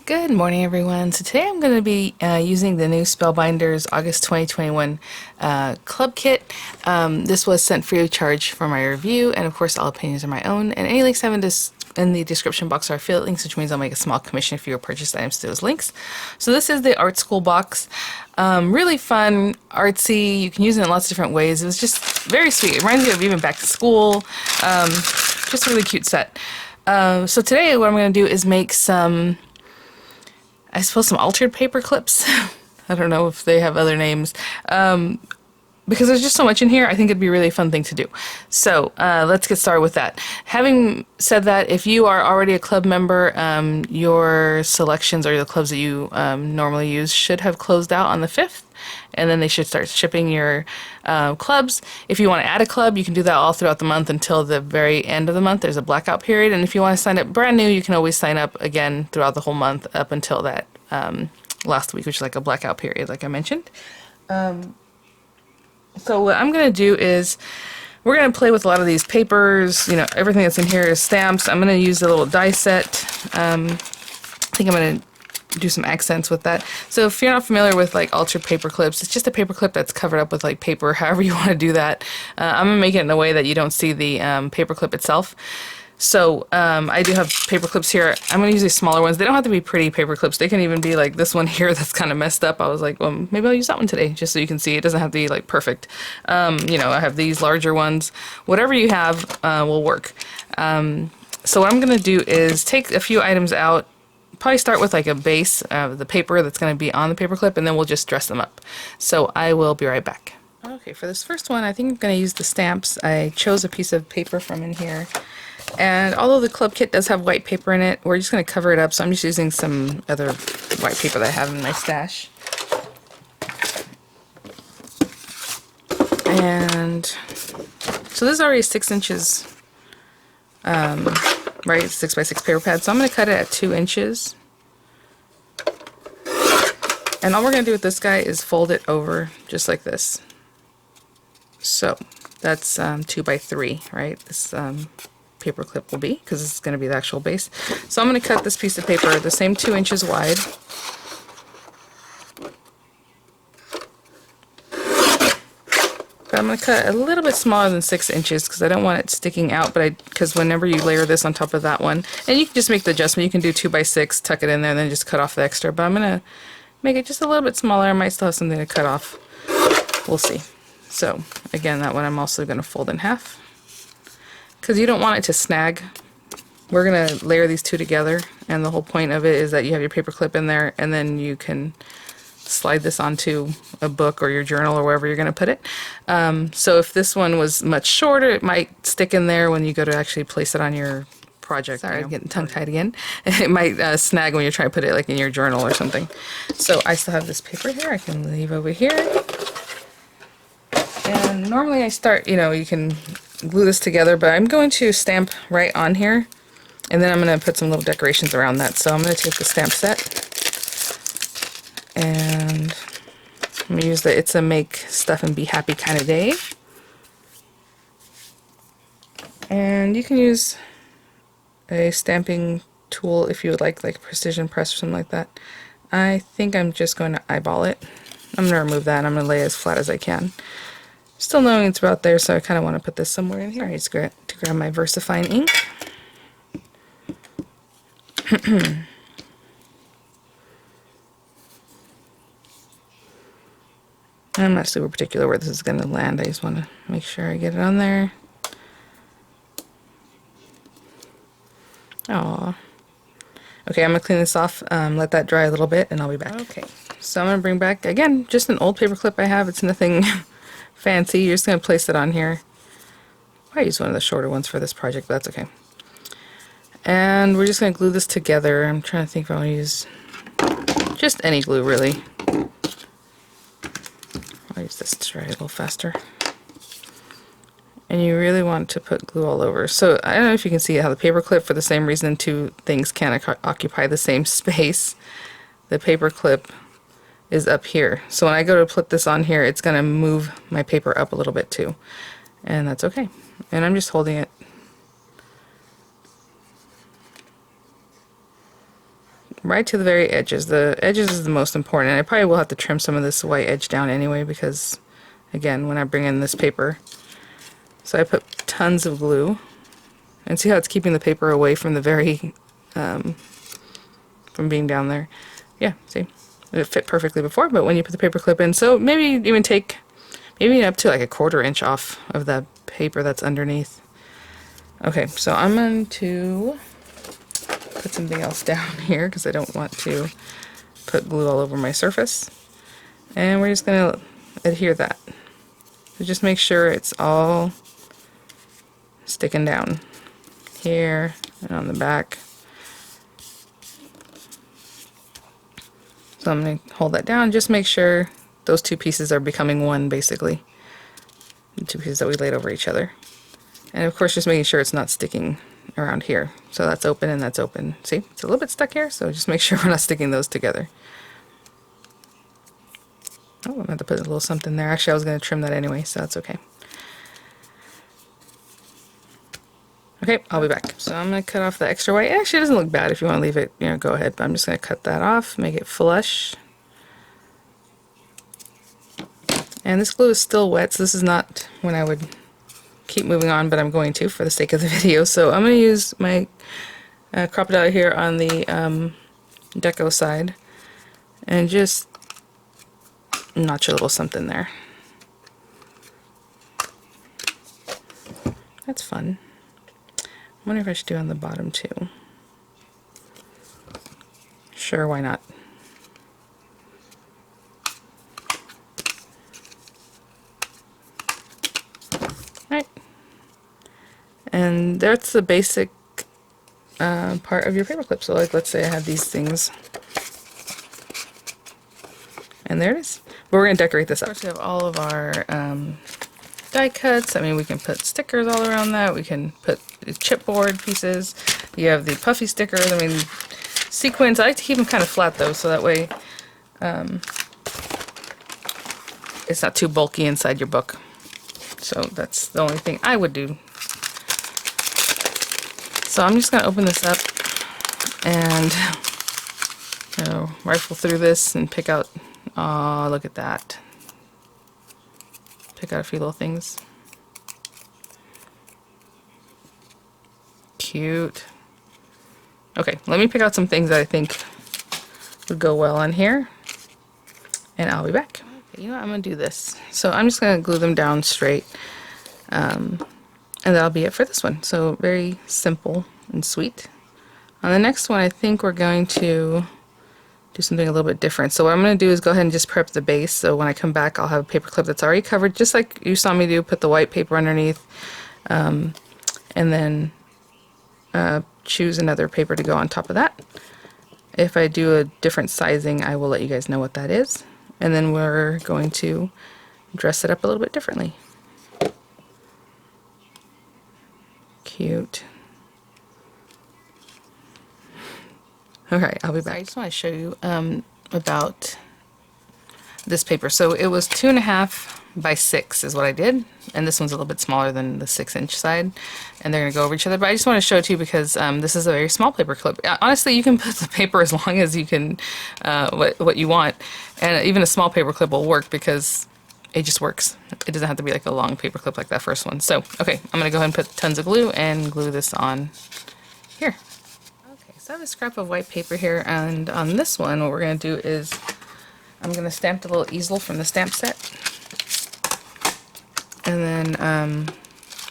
Good morning, everyone. So today I'm going to be using the new Spellbinders August 2021 club kit. This was sent free of charge for my review, and of course all opinions are my own, and any links I have in the description box are affiliate links, which means I'll make a small commission if you purchase items to those links. So this is the art school box. Really fun, artsy. You can use it in lots of different ways. It was just very sweet. It reminds me of even back to school. Just a really cute set. So today what I'm going to do is make some, I suppose, some altered paper clips. I don't know if they have other names. Because there's just so much in here, I think it'd be a really fun thing to do. So let's get started with that. Having said that, if you are already a club member, your selections or the clubs that you normally use should have closed out on the 5th. And then they should start shipping your clubs. If you want to add a club, you can do that all throughout the month until the very end of the month. There's a blackout period. And if you want to sign up brand new, you can always sign up again throughout the whole month up until that last week, which is like a blackout period, like I mentioned. So what I'm going to do is we're going to play with a lot of these papers. You know, everything that's in here is stamps. I'm going to use a little die set. I think I'm going to do some accents with that. So if you're not familiar with like altered paper clips, it's just a paper clip that's covered up with like paper, however you want to do that. I'm going to make it in a way that you don't see the paper clip itself. So I do have paper clips here. I'm going to use these smaller ones. They don't have to be pretty paper clips. They can even be like this one here that's kind of messed up. I was like, well, maybe I'll use that one today just so you can see. It doesn't have to be like perfect. You know, I have these larger ones. Whatever you have will work. So what I'm going to do is take a few items out. Probably start with like a base of the paper that's going to be on the paper clip, and then we'll just dress them up. So I will be right back. Okay, for this first one, I think I'm going to use the stamps. I chose a piece of paper from in here. And although the club kit does have white paper in it, we're just going to cover it up, so I'm just using some other white paper that I have in my stash. And so this is already 6 inches, right? 6x6 paper pad, so I'm going to cut it at 2 inches. And all we're going to do with this guy is fold it over just like this. So that's 2x3, right? This paper clip will be, because this is going to be the actual base. So I'm going to cut this piece of paper the same 2 inches wide. But I'm going to cut a little bit smaller than 6 inches because I don't want it sticking out, but because whenever you layer this on top of that one, and you can just make the adjustment, you can do 2x6, tuck it in there, and then just cut off the extra, but I'm going to make it just a little bit smaller. I might still have something to cut off. We'll see. So again, that one I'm also going to fold in half because you don't want it to snag. We're going to layer these two together, and the whole point of it is that you have your paper clip in there, and then you can slide this onto a book or your journal or wherever you're going to put it. So if this one was much shorter, it might stick in there when you go to actually place it on your project. Sorry, I'm getting tongue-tied again. It might snag when you're trying to put it like in your journal or something. So I still have this paper here I can leave over here. And normally I start, you know, you can glue this together, but I'm going to stamp right on here, and then I'm going to put some little decorations around that. So I'm going to take the stamp set, and I'm going to use the It's a Make Stuff and Be Happy Kind of Day. And you can use a stamping tool if you would like a precision press or something like that. I think I'm just going to eyeball it. I'm going to remove that, and I'm going to lay it as flat as I can. Still knowing it's about there, so I kind of want to put this somewhere in here. Alright, just grab my VersaFine ink. I'm not super particular where this is going to land. I just want to make sure I get it on there. Aww. Okay, I'm going to clean this off, let that dry a little bit, and I'll be back. Okay, so I'm going to bring back, again, just an old paper clip I have. It's nothing fancy. You're just going to place it on here. I use one of the shorter ones for this project, but that's okay. And we're just going to glue this together. I'm trying to think if I want to use just any glue, really. I'll use this to dry a little faster. And you really want to put glue all over. So I don't know if you can see how the paper clip, for the same reason two things can't occupy the same space, the paper clip is up here. So when I go to put this on here, it's going to move my paper up a little bit too. And that's okay. And I'm just holding it right to the very edges. The edges is the most important, and I probably will have to trim some of this white edge down anyway because, again, when I bring in this paper. So I put tons of glue, and see how it's keeping the paper away from the very, from being down there. Yeah, see? It fit perfectly before, but when you put the paper clip in, so maybe even take, maybe up to like a 1/4 inch off of the paper that's underneath. Okay, so I'm going to put something else down here because I don't want to put glue all over my surface. And we're just going to adhere that. So just make sure it's all sticking down here and on the back. So I'm going to hold that down, just make sure those two pieces are becoming one, basically. The two pieces that we laid over each other. And of course just making sure it's not sticking around here. So that's open and that's open. See, it's a little bit stuck here, so just make sure we're not sticking those together. Oh, I'm going to have to put a little something there. Actually, I was going to trim that anyway, so that's okay. Okay, I'll be back. So I'm going to cut off the extra white. It actually doesn't look bad. If you want to leave it, go ahead. But I'm just going to cut that off, make it flush. And this glue is still wet, so this is not when I would keep moving on, but I'm going to for the sake of the video. So I'm going to use my Crop-A-Dotted here on the deco side and just notch a little something there. That's fun. I wonder if I should do on the bottom too. Sure, why not? Alright. And that's the basic part of your paperclip. So like, let's say I have these things. And there it is. But we're going to decorate this up. Of course, we have all of our die cuts. I mean, we can put stickers all around that. We can put chipboard pieces. You have the puffy stickers. I mean, sequins. I like to keep them kind of flat though, so that way it's not too bulky inside your book. So that's the only thing I would do. So I'm just going to open this up and rifle through this and pick out, oh, look at that. Pick out a few little things. Cute. Okay, let me pick out some things that I think would go well on here, and I'll be back. Okay, you know what, I'm going to do this. So I'm just going to glue them down straight, and that'll be it for this one. So very simple and sweet. On the next one, I think we're going to do something a little bit different. So what I'm going to do is go ahead and just prep the base, so when I come back I'll have a paper clip that's already covered, just like you saw me do. Put the white paper underneath, and then choose another paper to go on top of that. If I do a different sizing, I will let you guys know what that is, and then we're going to dress it up a little bit differently. Cute. Okay, I'll be back. I just want to show you about this paper. So it was 2.5 by 6 is what I did, and this one's a little bit smaller than the 6-inch side, and they're going to go over each other. But I just want to show it to you because this is a very small paper clip. Honestly, you can put the paper as long as you can, what you want, and even a small paper clip will work because it just works. It doesn't have to be like a long paper clip like that first one. So, okay, I'm going to go ahead and put tons of glue and glue this on here. So I have a scrap of white paper here, and on this one what we're going to do is I'm going to stamp the little easel from the stamp set, and then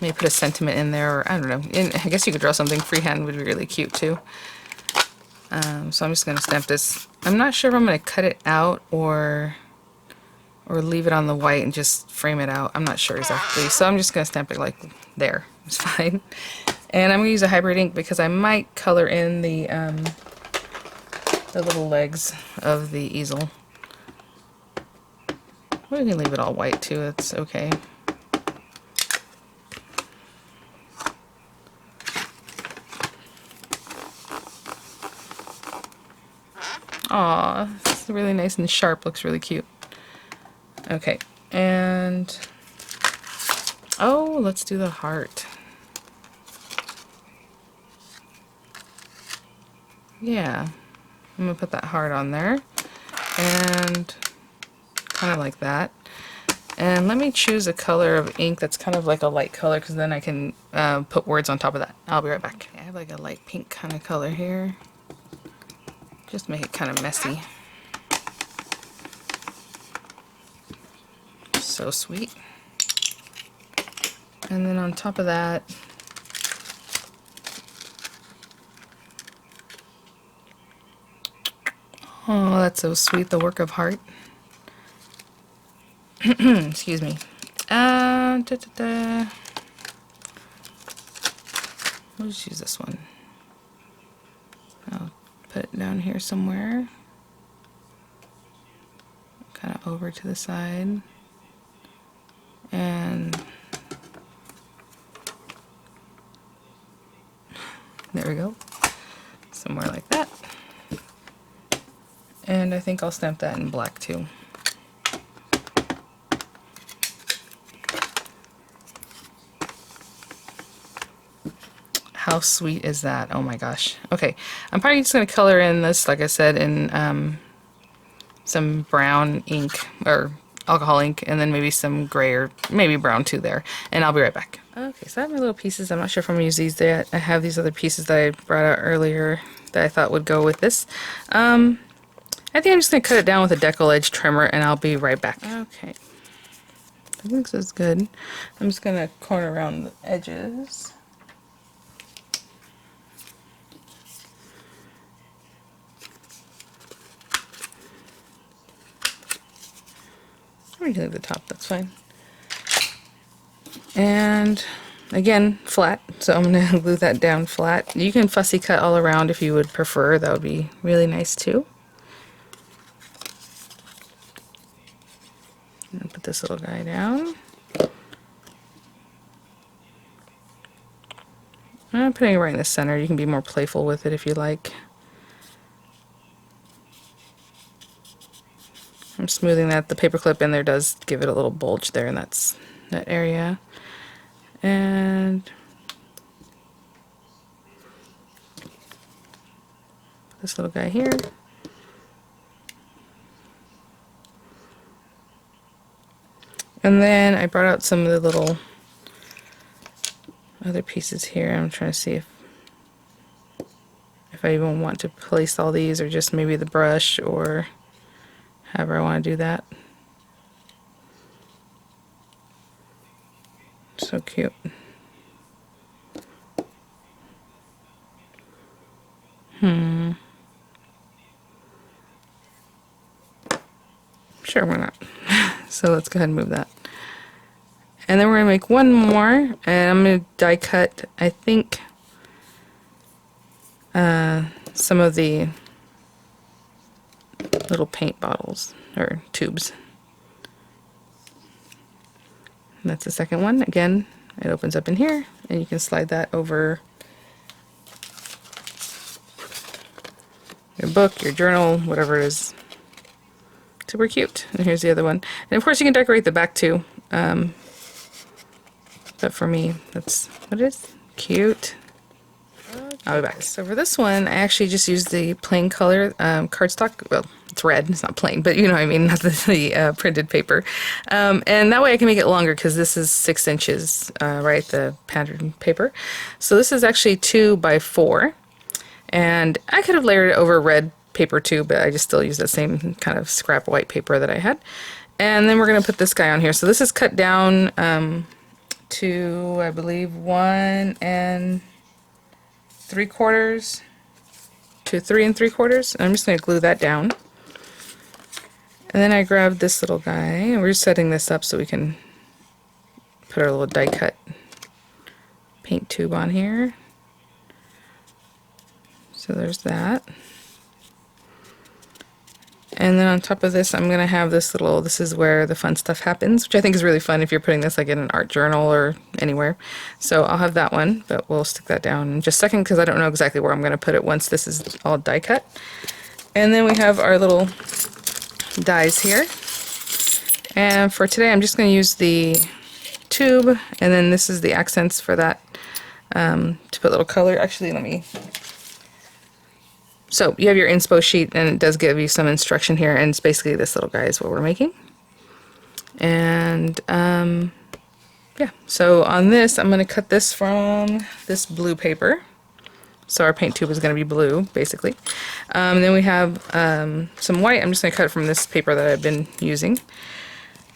maybe put a sentiment in there, or I don't know, I guess you could draw something freehand, would be really cute too. So I'm just going to stamp this. I'm not sure if I'm going to cut it out or leave it on the white and just frame it out. I'm not sure exactly, so I'm just going to stamp it like there. It's fine. And I'm going to use a hybrid ink because I might color in the little legs of the easel. We can leave it all white too, it's okay. Aw, it's really nice and sharp, looks really cute. Okay, and oh, let's do the heart. Yeah. I'm gonna put that heart on there, and kind of like that. And let me choose a color of ink that's kind of like a light color, because then I can put words on top of that. I'll be right back. I have like a light pink kind of color here. Just make it kind of messy. So sweet. And then on top of that, oh, that's so sweet, the work of heart. Excuse me. We'll just use this one. I'll put it down here somewhere. Kind of over to the side. And there we go. Somewhere like that. And I think I'll stamp that in black too. How sweet is that? Oh my gosh. Okay, I'm probably just going to color in this, like I said, in some brown ink, or alcohol ink, and then maybe some gray or maybe brown too there. And I'll be right back. Okay, so I have my little pieces. I'm not sure if I'm going to use these yet. I have these other pieces that I brought out earlier that I thought would go with this. I think I'm just going to cut it down with a decal edge trimmer, and I'll be right back. Okay. I think this is good. I'm just going to corner around the edges. We can leave the top, that's fine. And again, flat, so I'm going to glue that down flat. You can fussy cut all around if you would prefer, that would be really nice too. I'm going to put this little guy down. I'm putting it right in the center. You can be more playful with it if you like. I'm smoothing that. The paperclip in there does give it a little bulge there, and that's that area. And this little guy here. And then I brought out some of the little other pieces here. I'm trying to see if I even want to place all these, or just maybe the brush, or however I want to do that. So cute. Sure, why not? So let's go ahead and move that. And then we're going to make one more, and I'm going to die cut, I think, some of the little paint bottles, or tubes. And that's the second one. Again, it opens up in here, and you can slide that over your book, your journal, whatever it is. Super cute. And here's the other one. And of course you can decorate the back too. But for me, that's what it is. Cute. I'll be back. So for this one, I actually just used the plain color cardstock. Well, it's red. It's not plain, but you know what I mean. Not the printed paper. And that way I can make it longer, because this is 6 inches, right? The pattern paper. So this is actually 2 by 4. And I could have layered it over red paper too, but I just still use the same kind of scrap white paper that I had. And then we're going to put this guy on here. So this is cut down to, I believe, 1 3/4 to 3 3/4. I'm just going to glue that down. And then I grabbed this little guy, and we're setting this up so we can put our little die cut paint tube on here. So there's that. And then on top of this, I'm going to have this little, this is where the fun stuff happens, which I think is really fun if you're putting this like in an art journal or anywhere. So I'll have that one, but we'll stick that down in just a second, because I don't know exactly where I'm going to put it once this is all die cut. And then we have our little dies here. And for today, I'm just going to use the tube, and then this is the accents for that, to put little color. Actually, let me So you have your inspo sheet, and it does give you some instruction here, and it's basically this little guy is what we're making. And yeah, so on this, I'm going to cut this from this blue paper. So our paint tube is going to be blue, basically. Then we have some white. I'm just going to cut it from this paper that I've been using.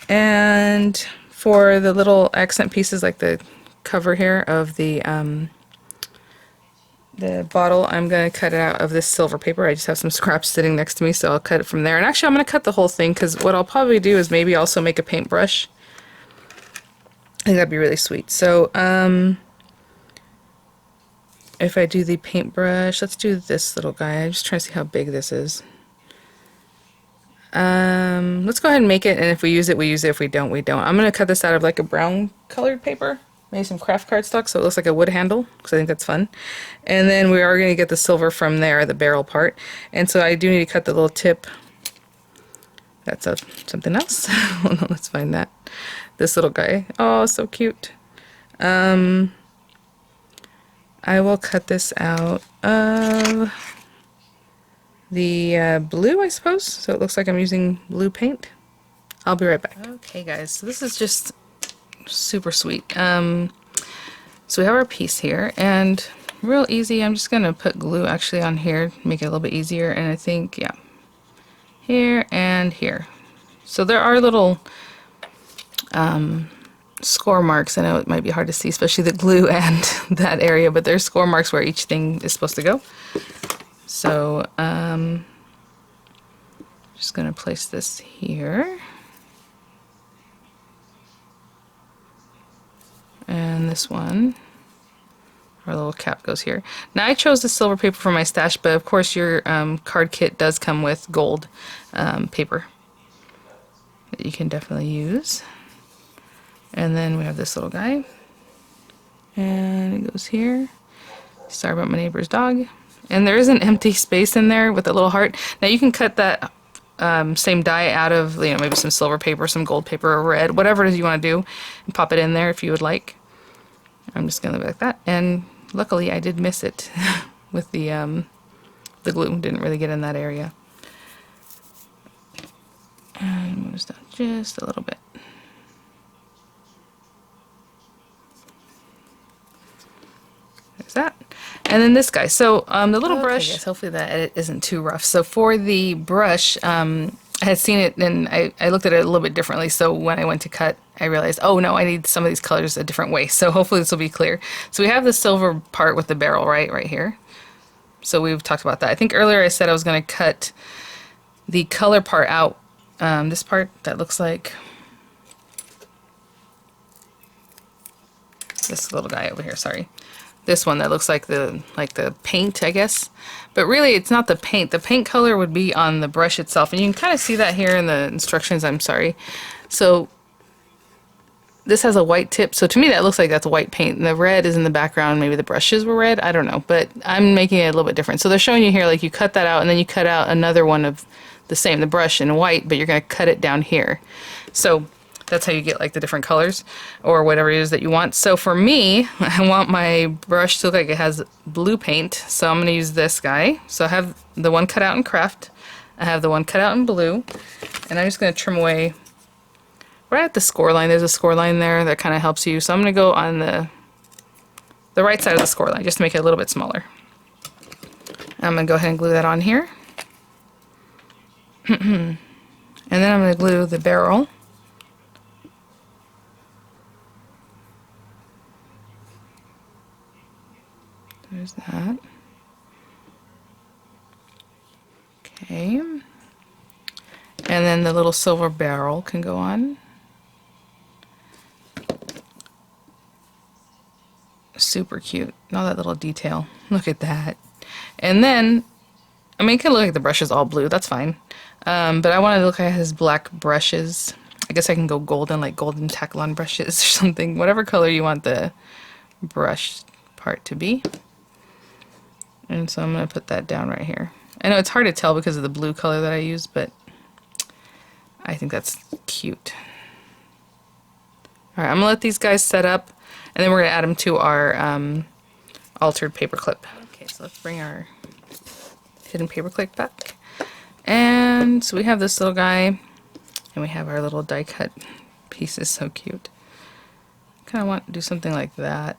And for the little accent pieces, like the cover here of the bottle, I'm going to cut it out of this silver paper. I just have some scraps sitting next to me, so I'll cut it from there. And actually, I'm going to cut the whole thing, because what I'll probably do is maybe also make a paintbrush. I think that'd be really sweet. So, if I do the paintbrush, let's do this little guy. I'm just trying to see how big this is. Let's go ahead and make it, and if we use it, we use it. If we don't, we don't. I'm going to cut this out of like a brown colored paper. Maybe some craft cardstock, so it looks like a wood handle, because I think that's fun. And then we are going to get the silver from there, the barrel part. And so I do need to cut the little tip. That's something else. Hold on, let's find that. This little guy. Oh, so cute. I will cut this out of the blue, I suppose. So it looks like I'm using blue paint. I'll be right back. Okay, guys, so this is just super sweet. So we have our piece here, and real easy, I'm just gonna put glue actually on here, make it a little bit easier, and I think, yeah, here and here. So there are little score marks. I know it might be hard to see, especially the glue and that area, but there's score marks where each thing is supposed to go. So just gonna place this here. And this one, our little cap goes here. Now I chose the silver paper for my stash, but of course your card kit does come with gold paper that you can definitely use. And then we have this little guy, and it goes here. Sorry about my neighbor's dog. And there is an empty space in there with a little heart. Now you can cut that same die out of, you know, maybe some silver paper, some gold paper, or red, whatever it is you want to do, and pop it in there if you would like. I'm just gonna leave it like that. And luckily I did miss it with the glue. Didn't really get in that area. And moves down just a little bit. There's that. And then this guy. So the little brush, yes, hopefully that edit isn't too rough. So for the brush, I had seen it and I looked at it a little bit differently. So when I went to cut, I realized, oh no, I need some of these colors a different way. So hopefully this will be clear. So we have the silver part with the barrel, right here. So we've talked about that. I think earlier I said I was going to cut the color part out. This part that looks like this little guy over here, sorry. This one that looks like the paint, I guess. But really it's not the paint. The paint color would be on the brush itself. And you can kind of see that here in the instructions, I'm sorry. So this has a white tip. So to me that looks like that's white paint. And the red is in the background. Maybe the brushes were red. I don't know. But I'm making it a little bit different. So they're showing you here, like you cut that out and then you cut out another one of the same, the brush in white, but you're going to cut it down here. So that's how you get like the different colors or whatever it is that you want. So for me, I want my brush to look like it has blue paint. So I'm going to use this guy. So I have the one cut out in craft. I have the one cut out in blue. And I'm just going to trim away right at the score line. There's a score line there that kind of helps you. So I'm going to go on the right side of the score line just to make it a little bit smaller. I'm going to go ahead and glue that on here. And then I'm going to glue the barrel. There's that. Okay. And then the little silver barrel can go on. Super cute. All that little detail. Look at that. And then, I mean, it can look like the brush is all blue. That's fine. But I want it to look like it has black brushes. I guess I can go golden, like golden Taklon brushes or something. Whatever color you want the brush part to be. And so I'm going to put that down right here. I know it's hard to tell because of the blue color that I use, but I think that's cute. Alright, I'm going to let these guys set up, and then we're going to add them to our altered paperclip. Okay, so let's bring our hidden paperclip back. And so we have this little guy, and we have our little die cut pieces. So cute. Kind of want to do something like that.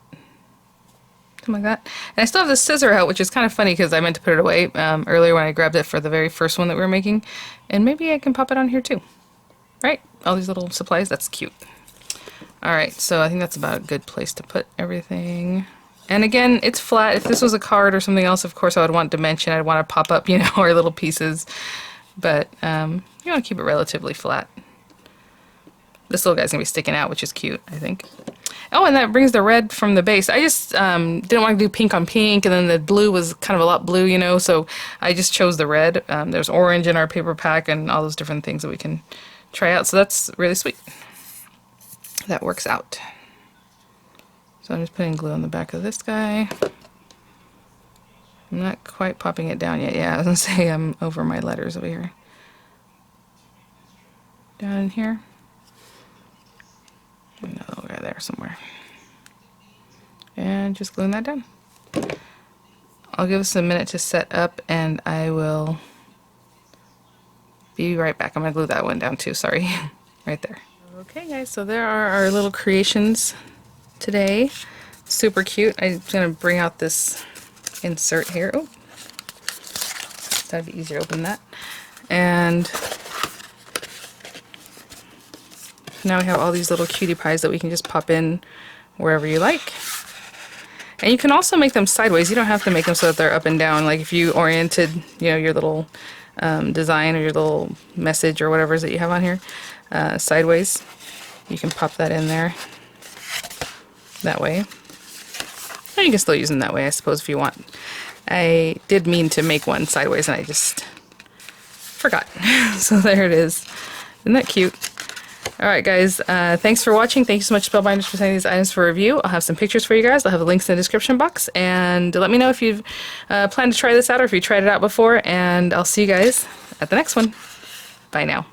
Something like that. And I still have this scissor out, which is kind of funny because I meant to put it away earlier when I grabbed it for the very first one that we were making. And maybe I can pop it on here too. Right? All these little supplies. That's cute. Alright, so I think that's about a good place to put everything. And again, it's flat. If this was a card or something else, of course I would want dimension. I'd want to pop up, you know, our little pieces. But you want to keep it relatively flat. This little guy's going to be sticking out, which is cute, I think. Oh, and that brings the red from the base. I just didn't want to do pink on pink, and then the blue was kind of a lot blue, you know, so I just chose the red. There's orange in our paper pack and all those different things that we can try out, so that's really sweet. That works out. So I'm just putting glue on the back of this guy. I'm not quite popping it down yet. Yeah, I was going to say I'm over my letters over here. Down in here. Another little guy there somewhere. And just gluing that down. I'll give us a minute to set up and I will be right back. I'm going to glue that one down too, sorry. Right there. Okay guys, so there are our little creations today. Super cute. I'm going to bring out this insert here. Oh, that'd be easier to open that. And now we have all these little cutie pies that we can just pop in wherever you like. And you can also make them sideways. You don't have to make them so that they're up and down. Like if you oriented, you know, your little design or your little message or whatever it is that you have on here sideways, you can pop that in there that way. And you can still use them that way, I suppose, if you want. I did mean to make one sideways and I just forgot. So there it is. Isn't that cute? Alright guys, thanks for watching. Thank you so much Spellbinders for sending these items for review. I'll have some pictures for you guys. I'll have the links in the description box. And let me know if you've planned to try this out or if you tried it out before. And I'll see you guys at the next one. Bye now.